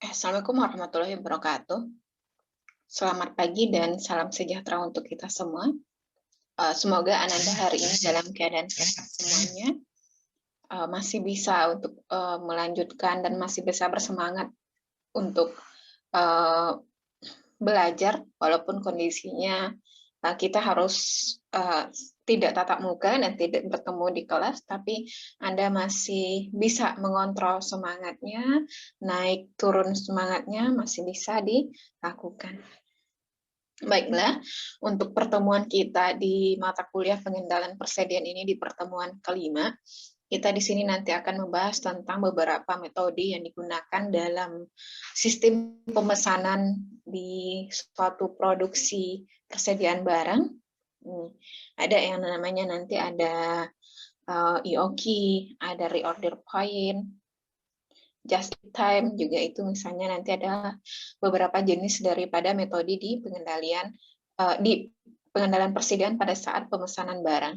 Assalamualaikum warahmatullahi wabarakatuh. Selamat pagi dan salam sejahtera untuk kita semua. Semoga Ananda hari ini dalam keadaan sehat semuanya, masih bisa untuk melanjutkan dan masih bisa bersemangat untuk uh, belajar walaupun kondisinya kita harus tidak tatap muka dan tidak bertemu di kelas, tapi Anda masih bisa mengontrol semangatnya, naik turun semangatnya masih bisa dilakukan. Baiklah, untuk pertemuan kita di mata kuliah pengendalian persediaan ini di pertemuan kelima, kita di sini nanti akan membahas tentang beberapa metode yang digunakan dalam sistem pemesanan di suatu produksi persediaan barang. Ada yang namanya nanti ada EOQ, ada reorder point, just in time juga itu misalnya nanti ada beberapa jenis daripada metode di pengendalian persediaan pada saat pemesanan barang.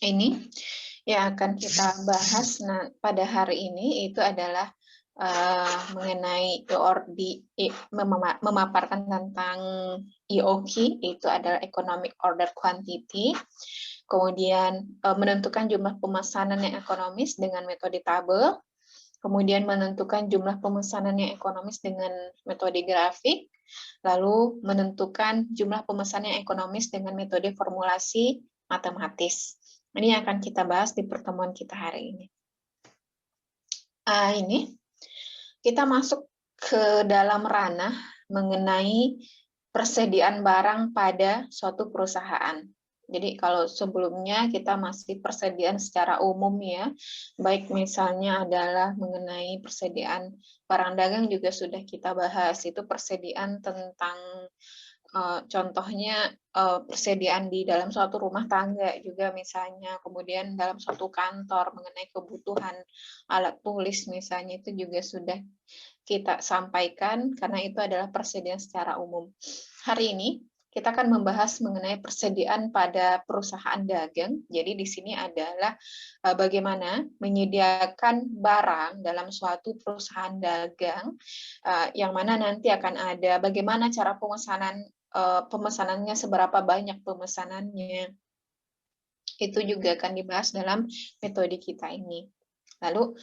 Ini yang akan kita bahas pada hari ini itu adalah mengenai memaparkan tentang EOQ, itu adalah Economic Order Quantity, kemudian menentukan jumlah pemesanan yang ekonomis dengan metode tabel, kemudian menentukan jumlah pemesanan yang ekonomis dengan metode grafik, lalu menentukan jumlah pemesanan yang ekonomis dengan metode formulasi matematis. Ini yang akan kita bahas di pertemuan kita hari ini. Ini kita masuk ke dalam ranah mengenai persediaan barang pada suatu perusahaan. Jadi kalau sebelumnya kita masih persediaan secara umum ya, baik misalnya adalah mengenai persediaan barang dagang juga sudah kita bahas, itu persediaan tentang contohnya persediaan di dalam suatu rumah tangga juga misalnya, kemudian dalam suatu kantor mengenai kebutuhan alat tulis misalnya itu juga sudah kita sampaikan karena itu adalah persediaan secara umum. Hari ini kita akan membahas mengenai persediaan pada perusahaan dagang. Jadi di sini adalah bagaimana menyediakan barang dalam suatu perusahaan dagang, yang mana nanti akan ada bagaimana cara pemesanannya, seberapa banyak pemesanannya. Itu juga akan dibahas dalam metode kita ini. Lalu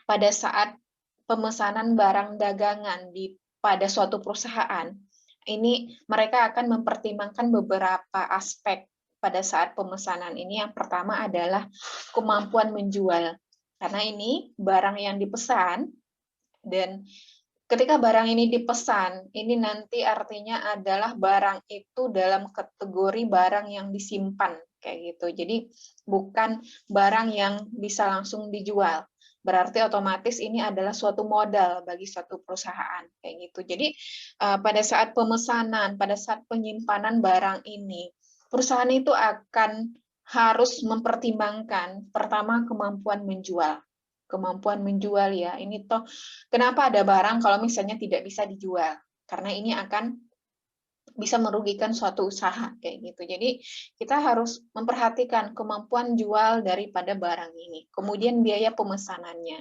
pada saat pemesanan barang dagangan pada suatu perusahaan, ini mereka akan mempertimbangkan beberapa aspek pada saat pemesanan ini. Yang pertama adalah kemampuan menjual. Karena ini barang yang dipesan, dan ketika barang ini dipesan, ini nanti artinya adalah barang itu dalam kategori barang yang disimpan, kayak gitu. Jadi bukan barang yang bisa langsung dijual. Berarti otomatis ini adalah suatu modal bagi suatu perusahaan, kayak gitu. Jadi pada saat pemesanan, pada saat penyimpanan barang ini, perusahaan itu akan harus mempertimbangkan pertama kemampuan menjual. Kemampuan menjual ya, ini toh kenapa ada barang kalau misalnya tidak bisa dijual? Karena ini akan bisa merugikan suatu usaha kayak gitu. Jadi kita harus memperhatikan kemampuan jual daripada barang ini. Kemudian biaya pemesanannya.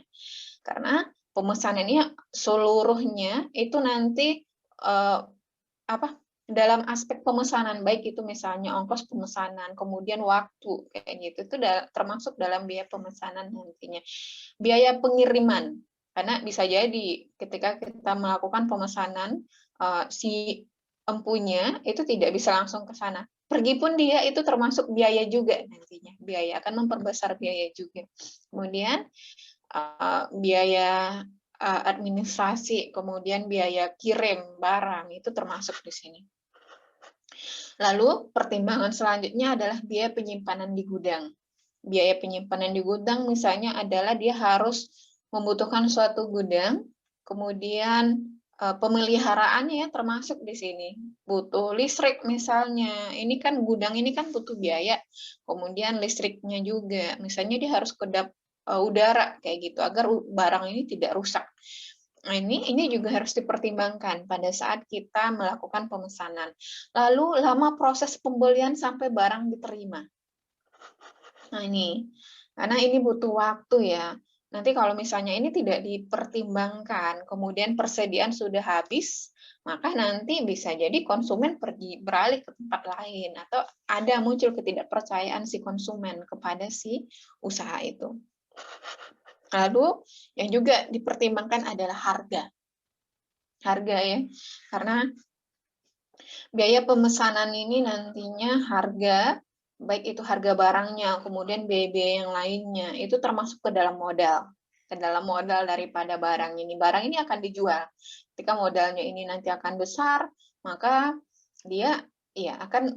Karena pemesanannya seluruhnya itu nanti dalam aspek pemesanan, baik itu misalnya ongkos pemesanan, kemudian waktu kayak gitu, itu termasuk dalam biaya pemesanan nantinya. Biaya pengiriman, karena bisa jadi ketika kita melakukan pemesanan, si empunya itu tidak bisa langsung ke sana. Pergi pun dia itu termasuk biaya juga nantinya. Biaya akan memperbesar biaya juga. Kemudian biaya administrasi, kemudian biaya kirim barang itu termasuk di sini. Lalu pertimbangan selanjutnya adalah biaya penyimpanan di gudang. Biaya penyimpanan di gudang misalnya adalah dia harus membutuhkan suatu gudang, kemudian pemeliharaannya termasuk di sini. Butuh listrik misalnya, ini kan gudang ini kan butuh biaya, kemudian listriknya juga. Misalnya dia harus kedap udara kayak gitu agar barang ini tidak rusak. Nah, ini juga harus dipertimbangkan pada saat kita melakukan pemesanan. Lalu lama proses pembelian sampai barang diterima. Nah ini, karena ini butuh waktu ya. Nanti kalau misalnya ini tidak dipertimbangkan, kemudian persediaan sudah habis, maka nanti bisa jadi konsumen pergi beralih ke tempat lain atau ada muncul ketidakpercayaan si konsumen kepada si usaha itu. Lalu yang juga dipertimbangkan adalah harga. Harga ya, karena biaya pemesanan ini nantinya harga, baik itu harga barangnya, kemudian biaya-biaya yang lainnya, itu termasuk ke dalam modal daripada barang ini. Barang ini akan dijual. Ketika modalnya ini nanti akan besar, maka dia ya akan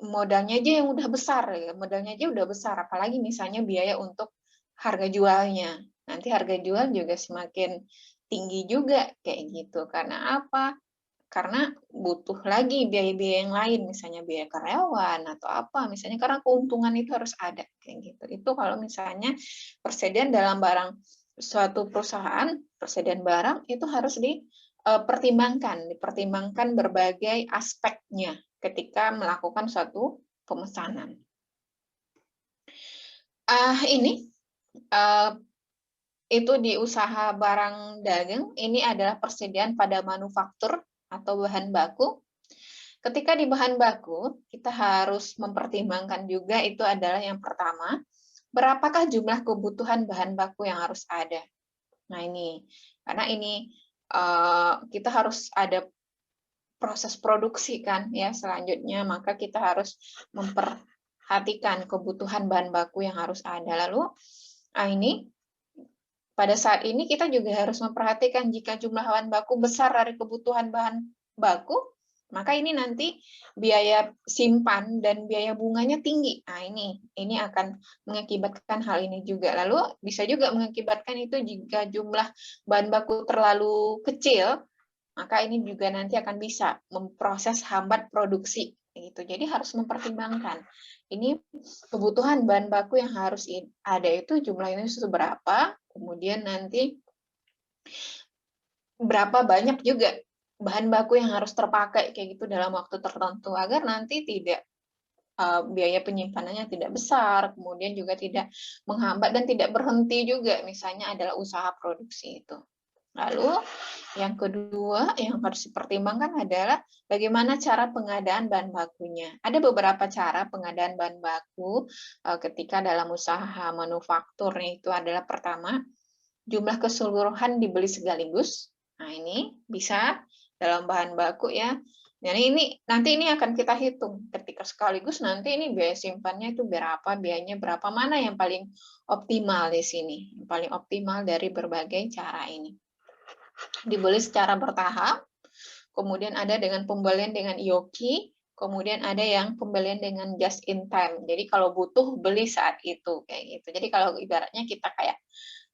modalnya aja yang udah besar, ya. Modalnya aja udah besar, apalagi misalnya biaya untuk harga jualnya. Nanti harga jual juga semakin tinggi juga kayak gitu. Karena apa? Karena butuh lagi biaya-biaya yang lain, misalnya biaya karyawan atau apa, misalnya karena keuntungan itu harus ada kayak gitu. Itu kalau misalnya persediaan dalam barang suatu perusahaan, persediaan barang itu harus dipertimbangkan berbagai aspeknya ketika melakukan suatu pemesanan. Ini itu di usaha barang dagang, ini adalah persediaan pada manufaktur atau bahan baku. Ketika di bahan baku, kita harus mempertimbangkan juga itu adalah yang pertama, berapakah jumlah kebutuhan bahan baku yang harus ada. Nah ini, karena ini kita harus ada proses produksi kan ya selanjutnya, maka kita harus memperhatikan kebutuhan bahan baku yang harus ada. Lalu ini pada saat ini kita juga harus memperhatikan jika jumlah bahan baku besar dari kebutuhan bahan baku, maka ini nanti biaya simpan dan biaya bunganya tinggi. Nah, ini akan mengakibatkan hal ini juga. Lalu bisa juga mengakibatkan itu jika jumlah bahan baku terlalu kecil, maka ini juga nanti akan bisa memproses hambat produksi. Gitu. Jadi harus mempertimbangkan. Ini kebutuhan bahan baku yang harus ada itu jumlahnya seberapa, kemudian nanti berapa banyak juga bahan baku yang harus terpakai kayak gitu dalam waktu tertentu agar nanti tidak biaya penyimpanannya tidak besar, kemudian juga tidak menghambat dan tidak berhenti juga misalnya adalah usaha produksi itu. Lalu yang kedua yang harus dipertimbangkan adalah bagaimana cara pengadaan bahan bakunya. Ada beberapa cara pengadaan bahan baku ketika dalam usaha manufaktur, itu adalah pertama, jumlah keseluruhan dibeli sekaligus. Nah, ini bisa dalam bahan baku ya. Jadi nanti ini akan kita hitung ketika sekaligus, nanti ini biaya simpannya itu berapa, biayanya berapa, mana yang paling optimal di sini. Yang paling optimal dari berbagai cara ini. Dibeli secara bertahap, kemudian ada dengan pembelian dengan IOKI, kemudian ada yang pembelian dengan just in time. Jadi kalau butuh beli saat itu kayak gitu. Jadi kalau ibaratnya kita kayak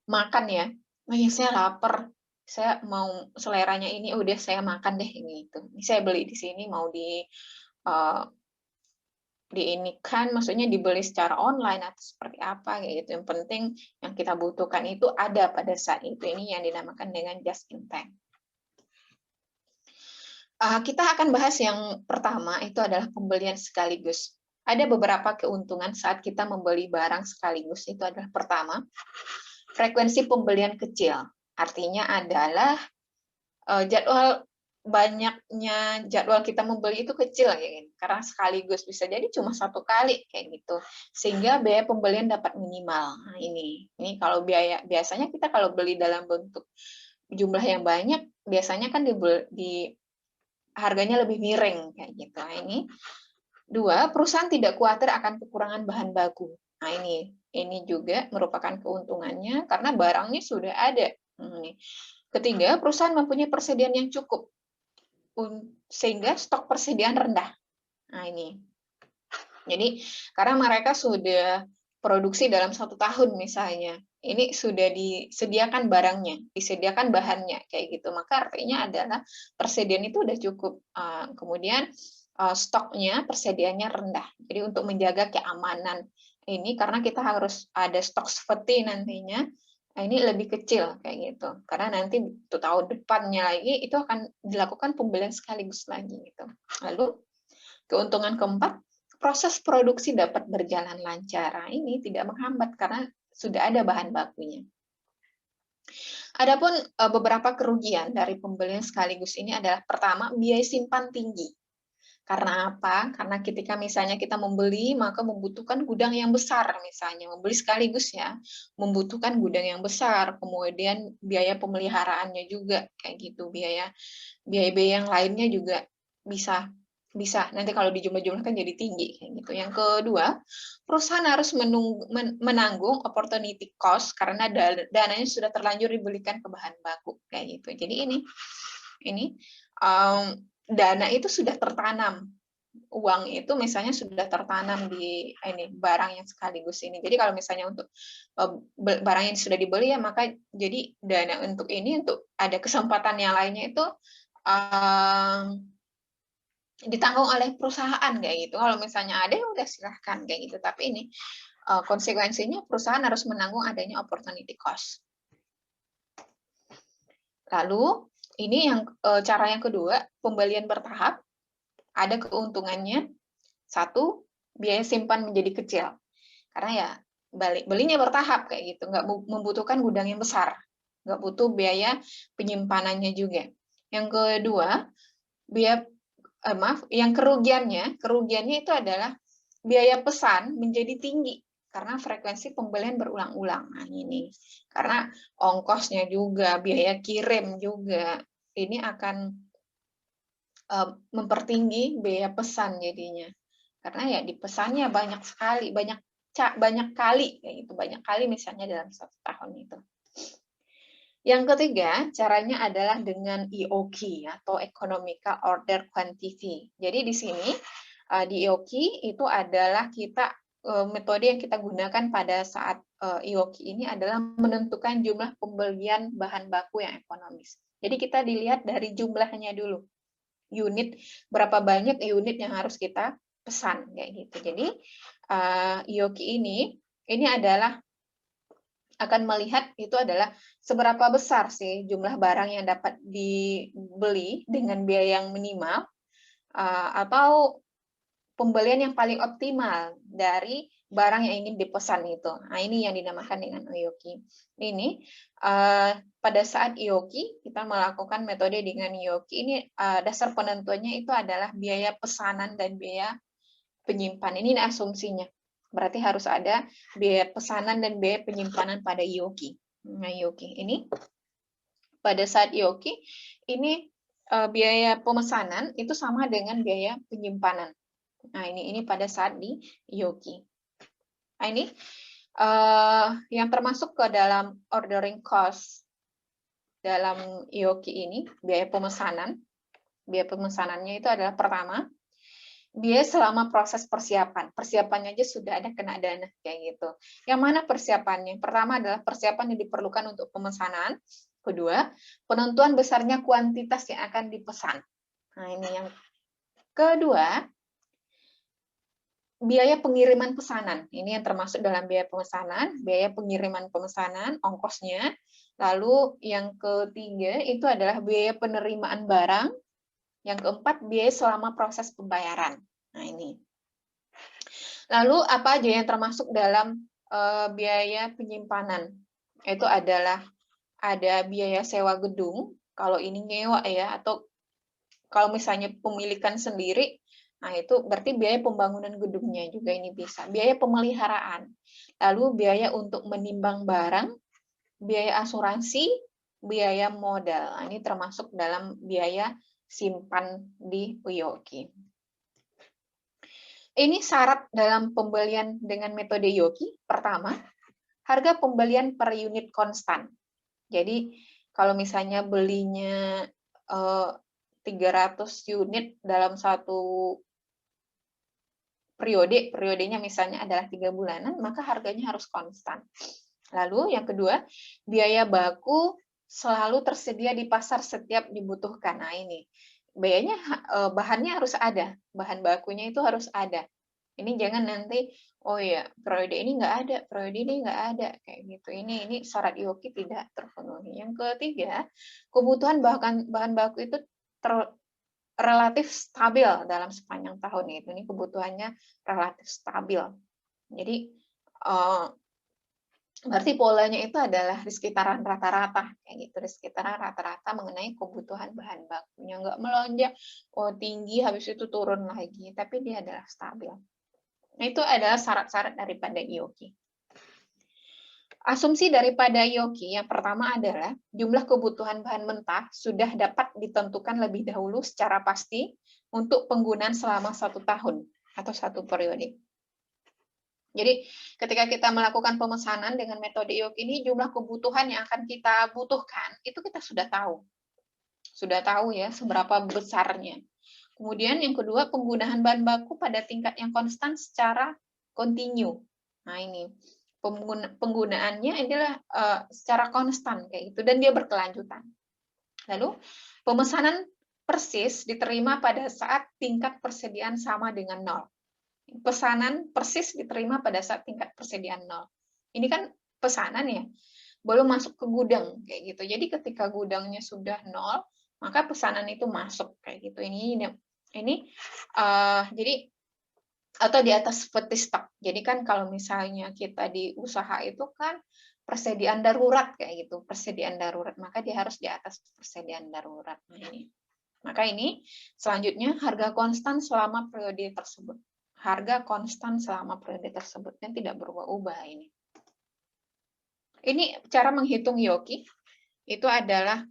makan ya, oh ya saya lapar, saya mau seleranya ini, udah saya makan deh ini itu. Ini saya beli di sini mau diinikan, maksudnya dibeli secara online atau seperti apa kayak gitu. Yang penting yang kita butuhkan itu ada pada saat itu. Ini yang dinamakan dengan just in time. Kita akan bahas yang pertama, itu adalah pembelian sekaligus. Ada beberapa keuntungan saat kita membeli barang sekaligus. Itu adalah pertama, frekuensi pembelian kecil. Artinya adalah banyaknya jadwal kita membeli itu kecil ya, karena sekaligus bisa jadi cuma satu kali kayak gitu, sehingga biaya pembelian dapat minimal. Nah, ini kalau biasanya kita kalau beli dalam bentuk jumlah yang banyak, biasanya kan harganya lebih miring kayak gitu. Nah, ini dua, perusahaan tidak khawatir akan kekurangan bahan baku. Nah, ini juga merupakan keuntungannya karena barangnya sudah ada. Ketiga, perusahaan mempunyai persediaan yang cukup sehingga stok persediaan rendah. Nah, ini. Jadi karena mereka sudah produksi dalam 1 tahun misalnya, ini sudah disediakan barangnya, disediakan bahannya kayak gitu. Maka artinya adalah persediaan itu udah cukup. Kemudian stoknya, persediaannya rendah. Jadi untuk menjaga keamanan ini, karena kita harus ada stok seperti nantinya, ini lebih kecil kayak gitu. Karena nanti tahun depannya lagi itu akan dilakukan pembelian sekaligus lagi gitu. Lalu keuntungan keempat, proses produksi dapat berjalan lancar. Ini tidak menghambat karena sudah ada bahan bakunya. Adapun beberapa kerugian dari pembelian sekaligus ini adalah pertama, biaya simpan tinggi. Karena apa? Karena ketika misalnya kita membeli, maka membutuhkan gudang yang besar misalnya, membeli sekaligus ya, membutuhkan gudang yang besar, kemudian biaya pemeliharaannya juga kayak gitu, biaya-biaya yang lainnya juga bisa bisa nanti kalau dijumlah-jumlahkan jadi tinggi kayak gitu. Yang kedua, perusahaan harus menanggung opportunity cost karena dananya sudah terlanjur dibelikan ke bahan baku kayak gitu. Jadi ini dana itu sudah tertanam, uang itu misalnya sudah tertanam di ini barang yang sekaligus ini. Jadi kalau misalnya untuk barang yang sudah dibeli ya, maka jadi dana untuk ini untuk ada kesempatan yang lainnya itu ditanggung oleh perusahaan kayak gitu. Kalau misalnya ada ya udah silahkan kayak gitu. Tapi ini konsekuensinya perusahaan harus menanggung adanya opportunity cost. Lalu ini yang cara yang kedua, pembelian bertahap. Ada keuntungannya. Satu, biaya simpan menjadi kecil. Karena ya belinya bertahap kayak gitu, nggak membutuhkan gudang yang besar, nggak butuh biaya penyimpanannya juga. Yang kedua, yang kerugiannya itu adalah biaya pesan menjadi tinggi karena frekuensi pembelian berulang-ulang. Nah, ini karena ongkosnya juga, biaya kirim juga, ini akan mempertinggi biaya pesan jadinya. Karena ya dipesannya banyak sekali, banyak kali kayak gitu, banyak kali misalnya dalam 1 tahun itu. Yang ketiga, caranya adalah dengan EOQ atau Economical Order Quantity. Jadi di sini di EOQ itu adalah metode yang kita gunakan pada saat EOQ ini adalah menentukan jumlah pembelian bahan baku yang ekonomis. Jadi kita dilihat dari jumlahnya dulu. Berapa banyak unit yang harus kita pesan kayak gitu. Jadi EOQ ini adalah akan melihat itu adalah seberapa besar sih jumlah barang yang dapat dibeli dengan biaya yang minimal atau pembelian yang paling optimal dari barang yang ingin dipesan itu. Nah, ini yang dinamakan dengan EOQ. Ini pada saat EOQ kita melakukan metode dengan EOQ ini dasar penentuannya itu adalah biaya pesanan dan biaya penyimpan. Ini asumsinya. Berarti harus ada biaya pesanan dan biaya penyimpanan pada EOQ. Nah, EOQ ini pada saat EOQ ini biaya pemesanan itu sama dengan biaya penyimpanan. Nah, ini pada saat di EOQ. Nah, ini yang termasuk ke dalam ordering cost dalam EOQ ini, biaya pemesanan. Biaya pemesanannya itu adalah pertama, biaya selama proses persiapan. Persiapannya aja sudah ada kena dana kayak gitu. Yang mana persiapannya? Pertama adalah persiapan yang diperlukan untuk pemesanan. Kedua, penentuan besarnya kuantitas yang akan dipesan. Nah, ini yang kedua, biaya pengiriman pesanan. Ini yang termasuk dalam biaya pemesanan, biaya pengiriman pemesanan, ongkosnya. Lalu yang ketiga itu adalah biaya penerimaan barang. Yang keempat, biaya selama proses pembayaran. Nah, ini. Lalu apa aja yang termasuk dalam biaya penyimpanan? Itu adalah ada biaya sewa gedung, kalau ini nyewa ya, atau kalau misalnya pemilikan sendiri, nah itu berarti biaya pembangunan gedungnya juga ini bisa. Biaya pemeliharaan, lalu biaya untuk menimbang barang, biaya asuransi, biaya modal. Nah, ini termasuk dalam biaya simpan di EOQ. Ini syarat dalam pembelian dengan metode EOQ. Pertama, harga pembelian per unit konstan. Jadi kalau misalnya belinya 300 unit dalam satu periodenya misalnya adalah 3 bulanan, maka harganya harus konstan. Lalu yang kedua, biaya baku selalu tersedia di pasar setiap dibutuhkan. Nah, ini biayanya bahannya harus ada, bahan bakunya itu harus ada. Ini jangan nanti oh ya periode ini nggak ada, periode ini nggak ada kayak gitu. Ini syarat EOQ tidak terpenuhi. Yang ketiga, kebutuhan bahan baku itu relatif stabil dalam sepanjang tahun itu. Ini kebutuhannya relatif stabil. Jadi Berarti polanya itu adalah di sekitaran rata-rata, kayak gitu, di sekitaran rata-rata mengenai kebutuhan bahan bakunya, nggak melonjak, oh tinggi habis itu turun lagi, tapi dia adalah stabil. Nah, itu adalah syarat-syarat daripada IOKI. Asumsi daripada IOKI yang pertama adalah jumlah kebutuhan bahan mentah sudah dapat ditentukan lebih dahulu secara pasti untuk penggunaan selama 1 tahun atau 1 periode. Jadi ketika kita melakukan pemesanan dengan metode IOKI ini, jumlah kebutuhan yang akan kita butuhkan itu kita sudah tahu. Sudah tahu ya seberapa besarnya. Kemudian yang kedua, penggunaan bahan baku pada tingkat yang konstan secara kontinu. Nah ini penggunaannya adalah secara konstan kayak gitu dan dia berkelanjutan. Lalu pemesanan persis diterima pada saat tingkat persediaan sama dengan 0. Pesanan persis diterima pada saat tingkat persediaan 0. Ini kan pesanan ya, belum masuk ke gudang kayak gitu. Jadi ketika gudangnya sudah 0, maka pesanan itu masuk kayak gitu. Jadi atau di atas seperti stok. Jadi kan kalau misalnya kita di usaha itu kan persediaan darurat kayak gitu, persediaan darurat, maka dia harus di atas persediaan darurat. Nah, ini. Maka ini selanjutnya harga konstan selama periode tersebut. Harga konstan selama periode tersebut dan tidak berubah-ubah ini. Ini cara menghitung IOKI. Itu adalah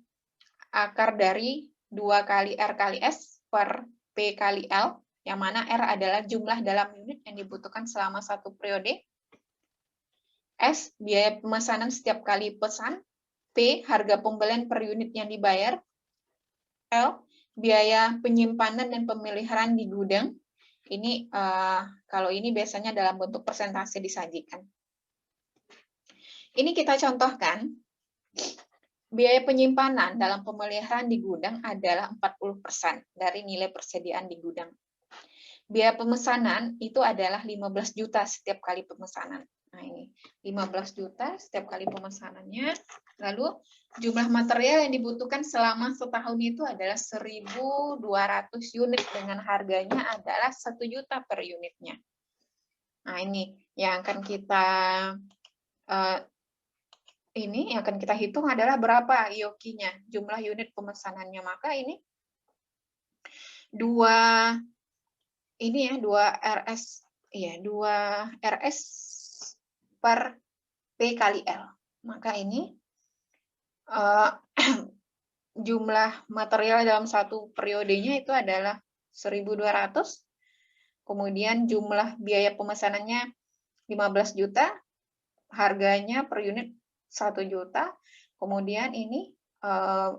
akar dari 2 kali R kali S per P kali L, yang mana R adalah jumlah dalam unit yang dibutuhkan selama 1 periode. S, biaya pemesanan setiap kali pesan. P, harga pembelian per unit yang dibayar. L, biaya penyimpanan dan pemeliharaan di gudang. Ini kalau ini biasanya dalam bentuk persentase disajikan. Ini kita contohkan, biaya penyimpanan dalam pemeliharaan di gudang adalah 40% dari nilai persediaan di gudang. Biaya pemesanan itu adalah 15 juta setiap kali pemesanan. Nah ini, 15 juta setiap kali pemesanannya. Lalu jumlah material yang dibutuhkan selama setahun itu adalah 1.200 unit dengan harganya adalah 1 juta per unitnya. Nah ini yang akan kita hitung adalah berapa IOKI-nya, jumlah unit pemesanannya. Maka ini 2 RS per P kali L. Maka ini jumlah material dalam satu periodenya itu adalah 1.200. Kemudian jumlah biaya pemesanannya 15 juta, harganya per unit 1 juta. Kemudian ini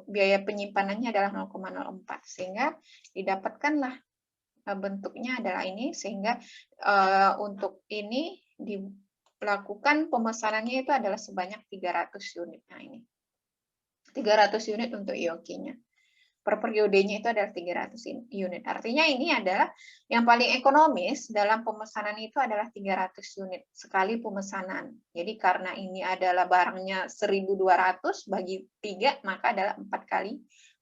biaya penyimpanannya adalah 0,04, sehingga didapatkanlah bentuknya adalah ini, sehingga untuk ini dilakukan pemesanannya itu adalah sebanyak 300 unit. Nah ini 300 unit untuk IOKI-nya. Per periodenya itu adalah 300 unit. Artinya ini adalah yang paling ekonomis dalam pemesanan itu adalah 300 unit sekali pemesanan. Jadi karena ini adalah barangnya 1.200 bagi 3, maka adalah 4 kali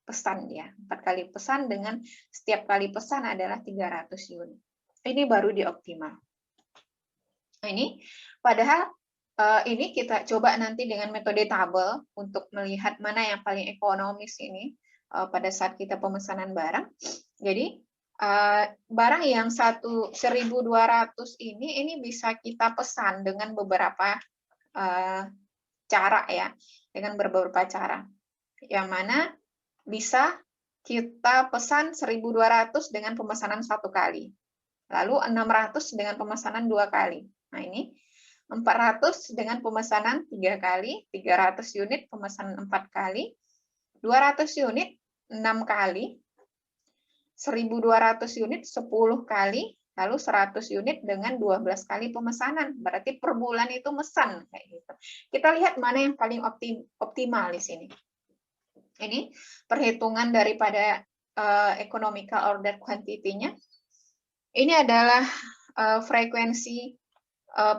pesan dia. 4 kali pesan dengan setiap kali pesan adalah 300 unit. Ini baru dioptimal. Nah ini padahal ini kita coba nanti dengan metode tabel untuk melihat mana yang paling ekonomis ini pada saat kita pemesanan barang. Jadi barang yang 1.200 ini bisa kita pesan dengan beberapa cara ya, dengan beberapa cara. Yang mana bisa kita pesan 1.200 dengan pemesanan 1 kali. Lalu 600 dengan pemesanan 2 kali. Nah ini 400 dengan pemesanan 3 kali, 300 unit pemesanan 4 kali, 200 unit 6 kali, 1.200 unit 10 kali, lalu 100 unit dengan 12 kali pemesanan. Berarti per bulan itu mesan kayak gitu. Kita lihat mana yang paling optimal di sini. Ini perhitungan daripada economical order quantity-nya. Ini adalah frekuensi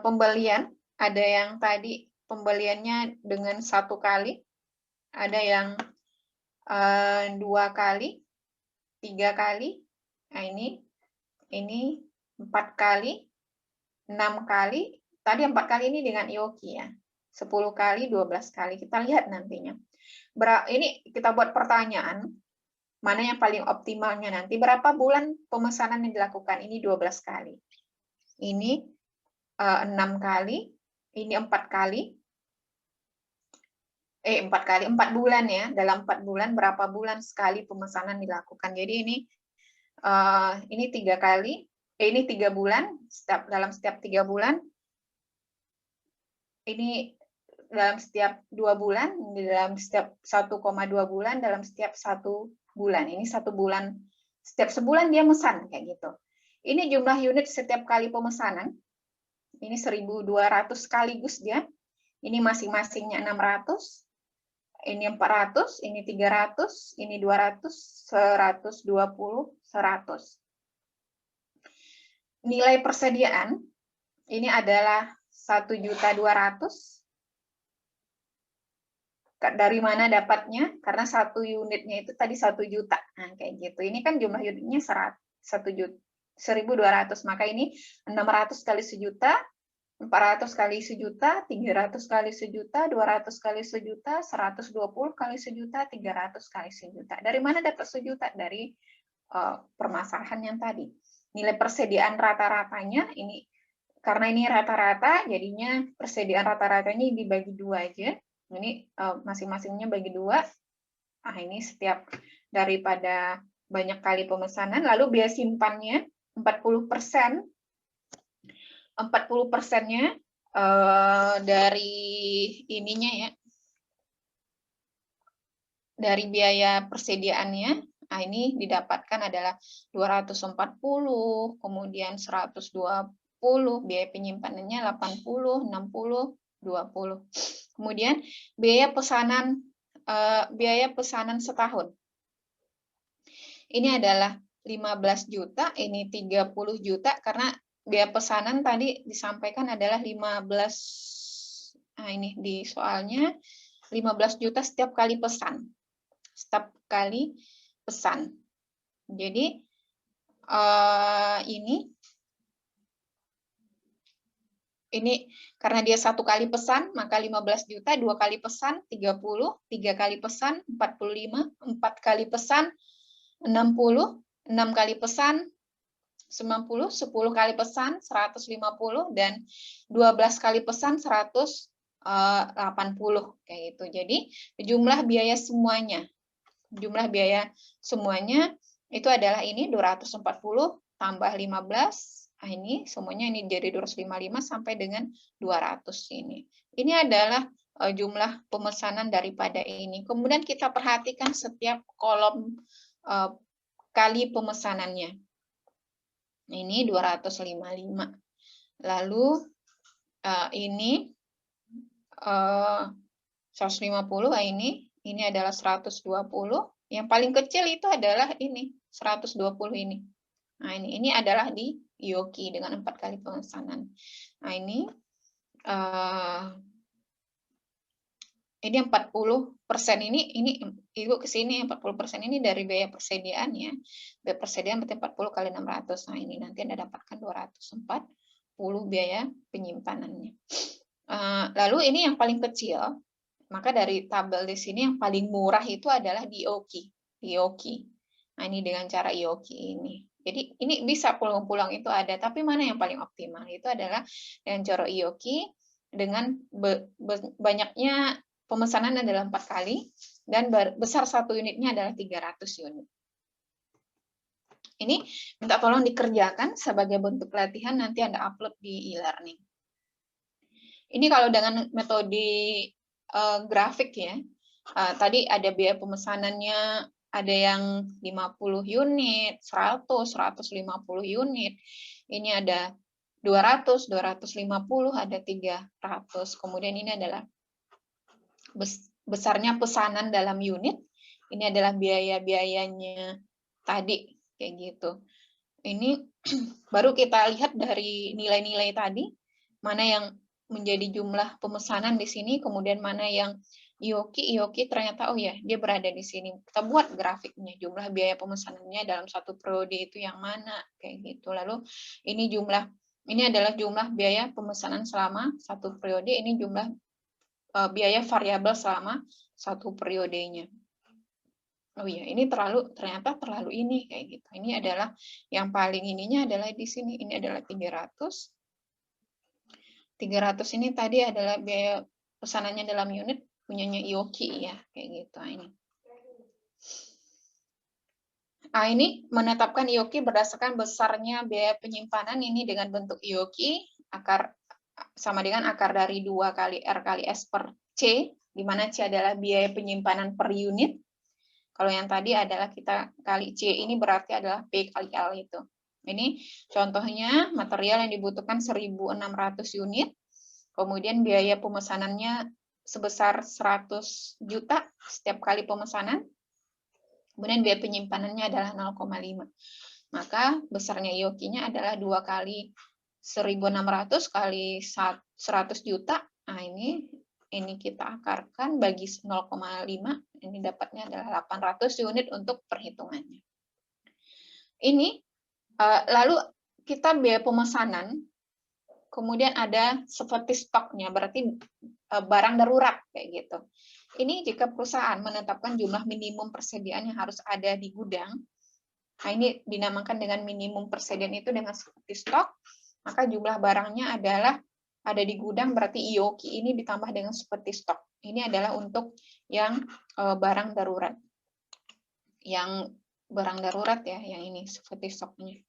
pembelian. Ada yang tadi pembeliannya dengan 1 kali, ada yang 2 kali, 3 kali. Nah ini 4 kali, 6 kali. Tadi 4 kali ini dengan IOKI ya. 10 kali, 12 kali. Kita lihat nantinya. Ini kita buat pertanyaan, mana yang paling optimalnya nanti. Berapa bulan pemesanan yang dilakukan? Ini 12 kali. Ini 6 kali. Ini 4 kali. 4 kali, 4 bulan ya. Dalam 4 bulan, berapa bulan sekali pemesanan dilakukan. Jadi ini 3 kali. Ini 3 bulan. Dalam setiap 3 bulan. Ini dalam setiap 2 bulan, dalam setiap 1,2 bulan, dalam setiap 1 bulan. Ini 1 bulan, setiap sebulan dia mesan kayak gitu. Ini jumlah unit setiap kali pemesanan. Ini 1.200 sekaligus dia. Ini masing-masingnya 600. Ini 400, ini 300, ini 200, 120, 100. Nilai persediaan ini adalah 1.200.000. Dari mana dapatnya? Karena 1 unitnya itu tadi 1 juta. Nah, kayak gitu. Ini kan jumlah unitnya 1.200. Maka ini 600 kali 1 juta, 400 kali 1 juta, 300 kali 1 juta, 200 kali 1 juta, 120 kali 1 juta, 300 kali 1 juta. Dari mana dapat 1 juta? Dari permasalahan yang tadi. Nilai persediaan rata-ratanya ini, karena ini rata-rata, jadinya persediaan rata-ratanya dibagi 2 aja. Ini masing-masingnya bagi 2. Nah, ini setiap daripada banyak kali pemesanan. Lalu biaya simpannya 40%. 40%-nya dari ininya ya. Dari biaya persediaannya. Nah, ini didapatkan adalah 240, kemudian 120, biaya penyimpanannya 80, 60, 20. Kemudian biaya pesanan setahun. Ini adalah 15 juta, ini 30 juta karena biaya pesanan tadi disampaikan adalah 15. Nah, ini di soalnya 15 juta setiap kali pesan. Setiap kali pesan. Jadi ini karena dia 1 kali pesan, maka 15 juta, 2 kali pesan, 30, 3 kali pesan, 45, 4 kali pesan, 60, 6 kali pesan, 90, 10 kali pesan, 150, dan 12 kali pesan, 180. Kayak gitu. Jadi jumlah biaya semuanya. Jumlah biaya semuanya itu adalah ini 240 tambah 15. Nah, ini semuanya ini dari 255 sampai dengan 200 ini. Ini adalah jumlah pemesanan daripada ini. Kemudian kita perhatikan setiap kolom kali pemesanannya. Ini 255. Lalu ini 150, ini adalah 120. Yang paling kecil itu adalah ini 120 ini. Nah, ini adalah di Yoki dengan 4 kali pemesanan. Nah, ini 40% ini Ibu ke sini 40% ini dari biaya persediaan ya. Biaya persediaan berarti 40 kali 600. Nah, ini nanti Anda dapatkan 240 biaya penyimpanannya. Lalu ini yang paling kecil, maka dari tabel di sini yang paling murah itu adalah di Yoki. Nah, ini dengan cara Yoki ini. Jadi ini bisa peluang-peluang itu ada, tapi mana yang paling optimal? Itu adalah dengan cara Yoki dengan banyaknya pemesanan adalah 4 kali dan besar 1 unitnya adalah 300 unit. Ini minta tolong dikerjakan sebagai bentuk latihan, nanti Anda upload di e-learning. Ini kalau dengan metode grafik ya. Tadi ada biaya pemesanannya, ada yang 50 unit, 100, 150 unit. Ini ada 200, 250, ada 300. Kemudian ini adalah besarnya pesanan dalam unit. Ini adalah biaya-biayanya tadi, kayak gitu. Ini baru kita lihat dari nilai-nilai tadi, mana yang menjadi jumlah pemesanan di sini, kemudian mana yang Yoki ternyata oh ya dia berada di sini. Kita buat grafiknya, jumlah biaya pemesanannya dalam satu periode itu yang mana, kayak gitu. Lalu ini adalah jumlah biaya pemesanan selama satu periode, ini jumlah biaya variabel selama satu periodenya. Oh iya, ini ternyata terlalu ini kayak gitu. Ini adalah yang paling ininya adalah di sini. Ini adalah 300. 300 ini tadi adalah biaya pesanannya dalam unit punyanya IOKI ya, kayak gitu. Ini menetapkan IOKI berdasarkan besarnya biaya penyimpanan ini dengan bentuk IOKI sama dengan akar dari 2 kali R kali S per C, di mana C adalah biaya penyimpanan per unit. Kalau yang tadi adalah kita kali C, ini berarti adalah P kali L itu. Ini contohnya material yang dibutuhkan 1.600 unit, kemudian biaya pemesanannya sebesar 100 juta setiap kali pemesanan, kemudian biaya penyimpanannya adalah 0,5. Maka besarnya IOKI-nya adalah 2 kali 1.600 kali 100 juta. Nah, ini kita akarkan bagi 0,5, ini dapatnya adalah 800 unit untuk perhitungannya. Ini lalu kita biaya pemesanan, kemudian ada seperti stoknya, berarti barang darurat kayak gitu. Ini jika perusahaan menetapkan jumlah minimum persediaan yang harus ada di gudang, nah ini dinamakan dengan minimum persediaan itu dengan seperti stok, maka jumlah barangnya adalah ada di gudang, berarti IOKI ini ditambah dengan seperti stok. Ini adalah untuk yang barang darurat. Yang barang darurat ya, yang ini seperti stoknya.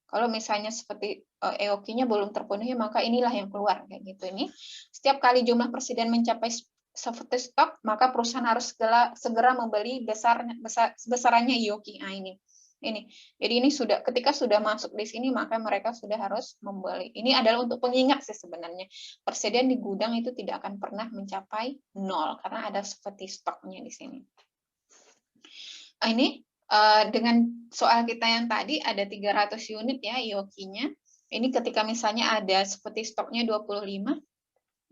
Kalau misalnya seperti IOKI-nya belum terpenuhi, maka inilah yang keluar kayak gitu. Ini setiap kali jumlah persediaan mencapai seperti stok, maka perusahaan harus segera membeli besarannya IOKI. Nah, ini. Jadi ini ketika sudah masuk di sini, maka mereka sudah harus membeli. Ini adalah untuk pengingat sih sebenarnya. Persediaan di gudang itu tidak akan pernah mencapai 0 karena ada seperti stoknya di sini. Ini dengan soal kita yang tadi ada 300 unit ya IOKI-nya. Ini ketika misalnya ada seperti stoknya 25,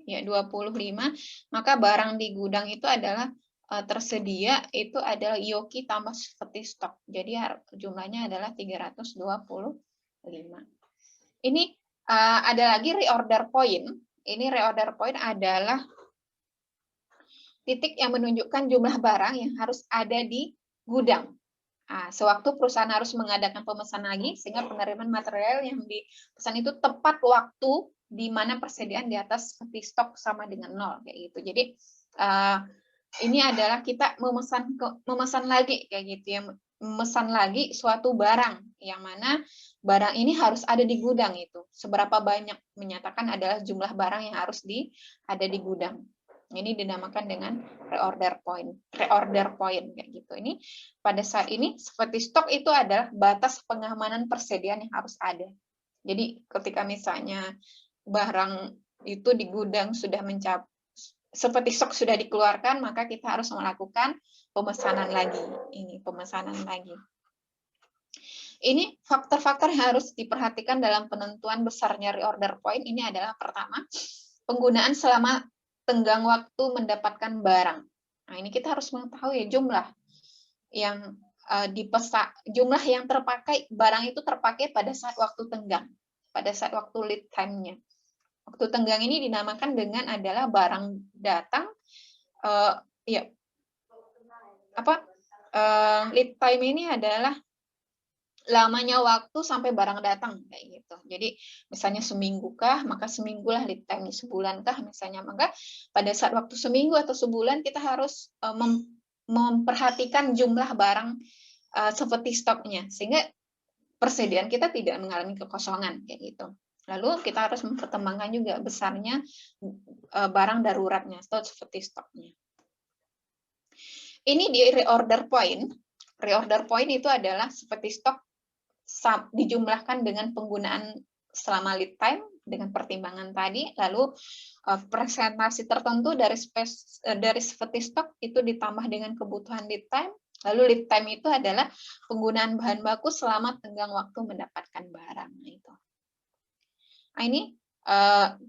ya 25, maka barang di gudang itu adalah tersedia itu adalah IOKI tambah seperti stok. Jadi jumlahnya adalah 325. Ini ada lagi reorder point. Ini reorder point adalah titik yang menunjukkan jumlah barang yang harus ada di gudang. Sewaktu perusahaan harus mengadakan pemesan lagi, sehingga penerimaan material yang dipesan itu tepat waktu di mana persediaan di atas seperti stok sama dengan 0 kayak gitu. Jadi ini adalah kita memesan lagi kayak gitu ya, memesan lagi suatu barang yang mana barang ini harus ada di gudang itu. Seberapa banyak menyatakan adalah jumlah barang yang harus ada di gudang. Ini dinamakan dengan reorder point kayak gitu. Ini pada saat ini seperti stok itu adalah batas pengamanan persediaan yang harus ada. Jadi ketika misalnya barang itu di gudang sudah mencapai seperti stok sudah dikeluarkan, maka kita harus melakukan pemesanan lagi. Ini pemesanan lagi. Ini faktor-faktor yang harus diperhatikan dalam penentuan besarnya reorder point. Ini adalah pertama, penggunaan selama tenggang waktu mendapatkan barang. Nah, ini kita harus mengetahui jumlah yang jumlah yang terpakai, barang itu terpakai pada saat waktu tenggang, pada saat waktu lead time-nya. Waktu tenggang ini dinamakan dengan adalah barang datang, lead time ini adalah lamanya waktu sampai barang datang kayak gitu. Jadi misalnya seminggu kah, maka seminggulah lead time, sebulan kah misalnya, maka pada saat waktu seminggu atau sebulan kita harus memperhatikan jumlah barang seperti stoknya sehingga persediaan kita tidak mengalami kekosongan kayak gitu. Lalu kita harus mempertimbangkan juga besarnya barang daruratnya atau seperti stoknya. Ini di reorder point. Reorder point itu adalah seperti stok dijumlahkan dengan penggunaan selama lead time dengan pertimbangan tadi, lalu presentasi tertentu dari seperti stok itu ditambah dengan kebutuhan lead time, lalu lead time itu adalah penggunaan bahan baku selama tenggang waktu mendapatkan barang. Nah, ini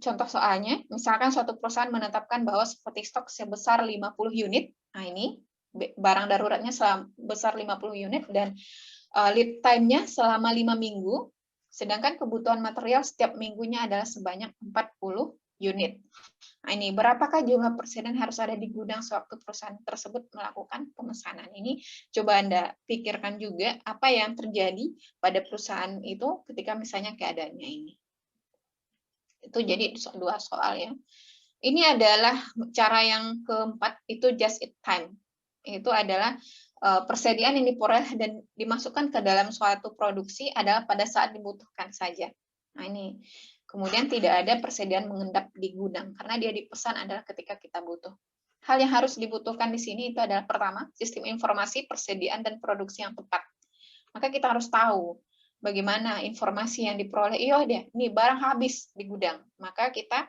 contoh soalnya, misalkan suatu perusahaan menetapkan bahwa seperti stok sebesar 50 unit, nah ini barang daruratnya sebesar 50 unit dan lead time-nya selama 5 minggu, Sedangkan kebutuhan material setiap minggunya adalah sebanyak 40 unit. Nah, ini berapakah jumlah persediaan harus ada di gudang sewaktu perusahaan tersebut melakukan pemesanan? Ini coba Anda pikirkan juga apa yang terjadi pada perusahaan itu ketika misalnya keadaannya ini. Itu jadi dua soal ya. Ini adalah cara yang keempat, itu just in time. Itu adalah persediaan yang diperoleh dan dimasukkan ke dalam suatu produksi adalah pada saat dibutuhkan saja. Nah ini, kemudian tidak ada persediaan mengendap di gudang, karena dia dipesan adalah ketika kita butuh. Hal yang harus dibutuhkan di sini itu adalah pertama, sistem informasi, persediaan, dan produksi yang tepat. Maka kita harus tahu bagaimana informasi yang diperoleh, iya deh, ini barang habis di gudang, maka kita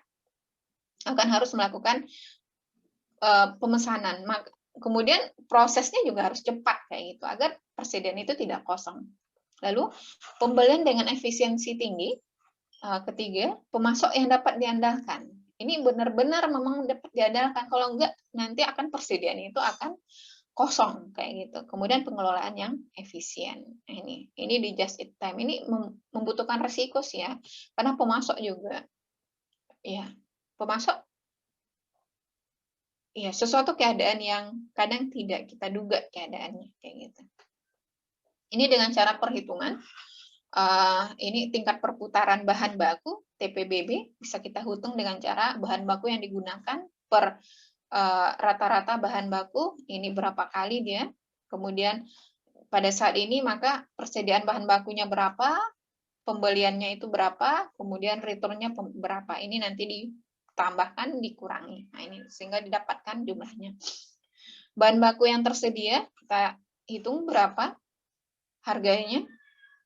akan harus melakukan pemesanan. Kemudian prosesnya juga harus cepat kayak gitu agar persediaan itu tidak kosong. Lalu pembelian dengan efisiensi tinggi. Ketiga, pemasok yang dapat diandalkan. Ini benar-benar memang dapat diandalkan. Kalau enggak, nanti akan persediaan itu akan kosong kayak gitu. Kemudian pengelolaan yang efisien. Nah, ini di just in time. Ini membutuhkan resiko sih ya, karena pemasok juga, ya, pemasok. Iya, sesuatu keadaan yang kadang tidak kita duga keadaannya, kayak gitu. Ini dengan cara perhitungan, ini tingkat perputaran bahan baku, TPBB, bisa kita hitung dengan cara bahan baku yang digunakan per rata-rata bahan baku, ini berapa kali dia, kemudian pada saat ini maka persediaan bahan bakunya berapa, pembeliannya itu berapa, kemudian returnnya berapa, ini nanti ditambahkan, dikurangi. Nah, ini sehingga didapatkan jumlahnya. Bahan baku yang tersedia, kita hitung berapa harganya,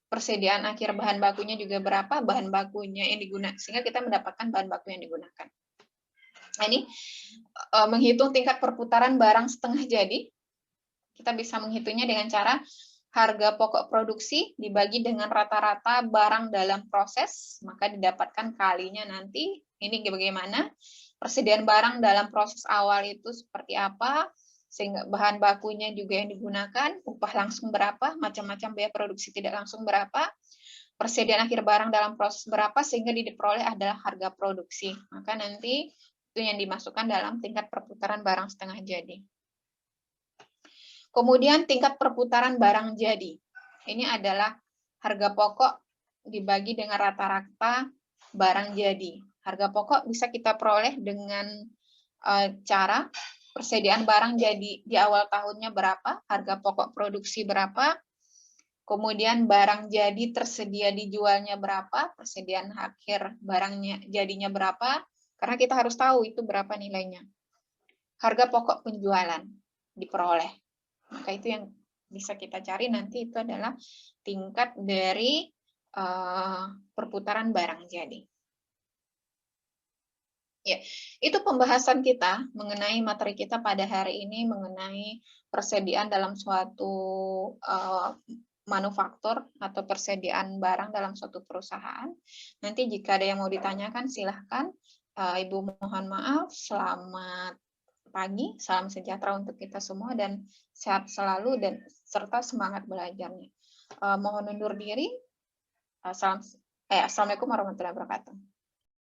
persediaan akhir bahan bakunya juga berapa, bahan bakunya yang digunakan, sehingga kita mendapatkan bahan baku yang digunakan. Nah, ini menghitung tingkat perputaran barang setengah jadi, kita bisa menghitungnya dengan cara harga pokok produksi dibagi dengan rata-rata barang dalam proses, maka didapatkan kalinya nanti. Ini bagaimana persediaan barang dalam proses awal itu seperti apa, sehingga bahan bakunya juga yang digunakan, upah langsung berapa, macam-macam biaya produksi tidak langsung berapa, persediaan akhir barang dalam proses berapa, sehingga diperoleh adalah harga produksi. Maka nanti itu yang dimasukkan dalam tingkat perputaran barang setengah jadi. Kemudian tingkat perputaran barang jadi. Ini adalah harga pokok dibagi dengan rata-rata barang jadi. Harga pokok bisa kita peroleh dengan cara persediaan barang jadi di awal tahunnya berapa, harga pokok produksi berapa, kemudian barang jadi tersedia dijualnya berapa, persediaan akhir barangnya jadinya berapa, karena kita harus tahu itu berapa nilainya. Harga pokok penjualan diperoleh. Maka itu yang bisa kita cari nanti, itu adalah tingkat dari perputaran barang jadi. Ya, itu pembahasan kita mengenai materi kita pada hari ini mengenai persediaan dalam suatu manufaktur atau persediaan barang dalam suatu perusahaan. Nanti jika ada yang mau ditanyakan silahkan. Ibu mohon maaf, selamat pagi, salam sejahtera untuk kita semua dan sehat selalu dan serta semangat belajarnya. Mohon undur diri. Assalamualaikum warahmatullahi wabarakatuh.